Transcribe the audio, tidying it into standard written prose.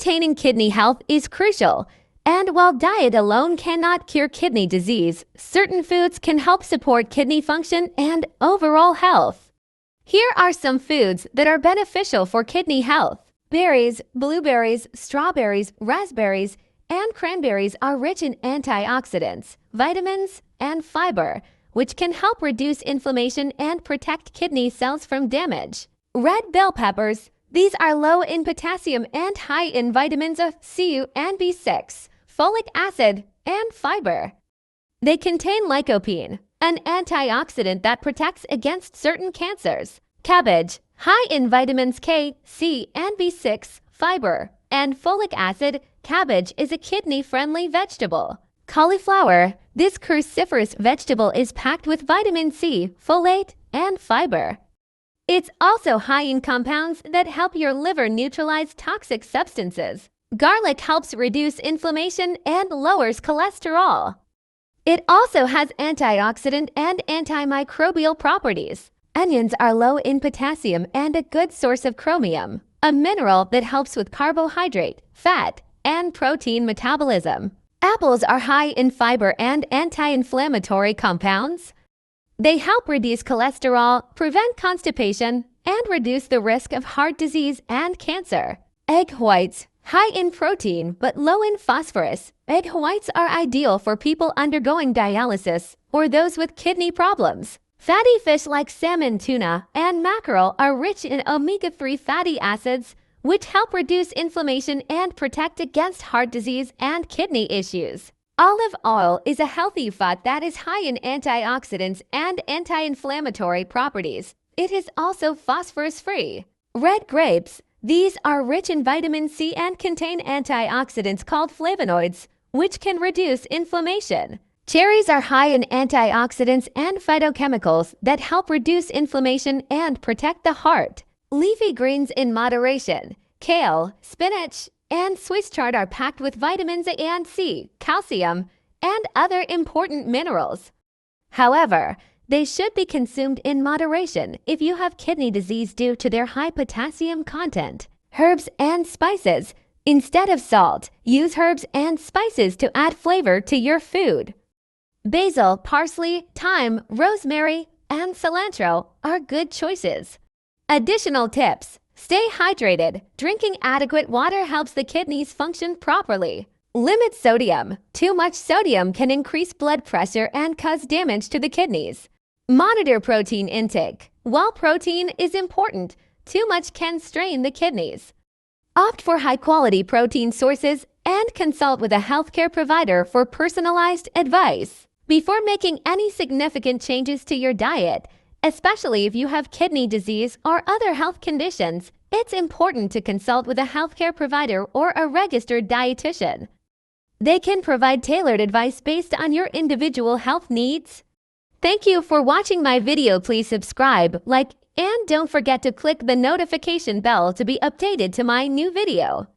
Maintaining kidney health is crucial, and while diet alone cannot cure kidney disease, certain foods can help support kidney function and overall health. Here are some foods that are beneficial for kidney health. Berries, blueberries, strawberries, raspberries, and cranberries are rich in antioxidants, vitamins, and fiber, which can help reduce inflammation and protect kidney cells from damage. Red bell peppers. These are low in potassium and high in vitamins C and B6, folic acid, and fiber. They contain lycopene, an antioxidant that protects against certain cancers. Cabbage, high in vitamins K, C, and B6, fiber, and folic acid. Cabbage is a kidney-friendly vegetable. Cauliflower, this cruciferous vegetable is packed with vitamin C, folate, and fiber. It's also high in compounds that help your liver neutralize toxic substances. Garlic helps reduce inflammation and lowers cholesterol. It also has antioxidant and antimicrobial properties. Onions are low in potassium and a good source of chromium, a mineral that helps with carbohydrate, fat, and protein metabolism. Apples are high in fiber and anti-inflammatory compounds. They help reduce cholesterol, prevent constipation, and reduce the risk of heart disease and cancer. Egg whites, high in protein but low in phosphorus. Egg whites are ideal for people undergoing dialysis or those with kidney problems. Fatty fish like salmon, tuna, and mackerel are rich in omega-3 fatty acids, which help reduce inflammation and protect against heart disease and kidney issues. Olive oil is a healthy fat that is high in antioxidants and anti-inflammatory properties. It is also phosphorus-free. Red grapes. These are rich in vitamin C and contain antioxidants called flavonoids, which can reduce inflammation. Cherries are high in antioxidants and phytochemicals that help reduce inflammation and protect the heart. Leafy greens in moderation. Kale, spinach, and Swiss chard are packed with vitamins A and C, calcium, and other important minerals. However, they should be consumed in moderation if you have kidney disease due to their high potassium content. Herbs and spices. Instead of salt, use herbs and spices to add flavor to your food. Basil, parsley, thyme, rosemary, and cilantro are good choices. Additional tips. Stay hydrated. Drinking adequate water helps the kidneys function properly. Limit sodium. Too much sodium can increase blood pressure and cause damage to the kidneys. Monitor protein intake. While protein is important, too much can strain the kidneys. Opt for high-quality protein sources and consult with a healthcare provider for personalized advice. Before making any significant changes to your diet, especially if you have kidney disease or other health conditions, it's important to consult with a healthcare provider or a registered dietitian. They can provide tailored advice based on your individual health needs. Thank you for watching my video. Please subscribe, like, and don't forget to click the notification bell to be updated to my new video.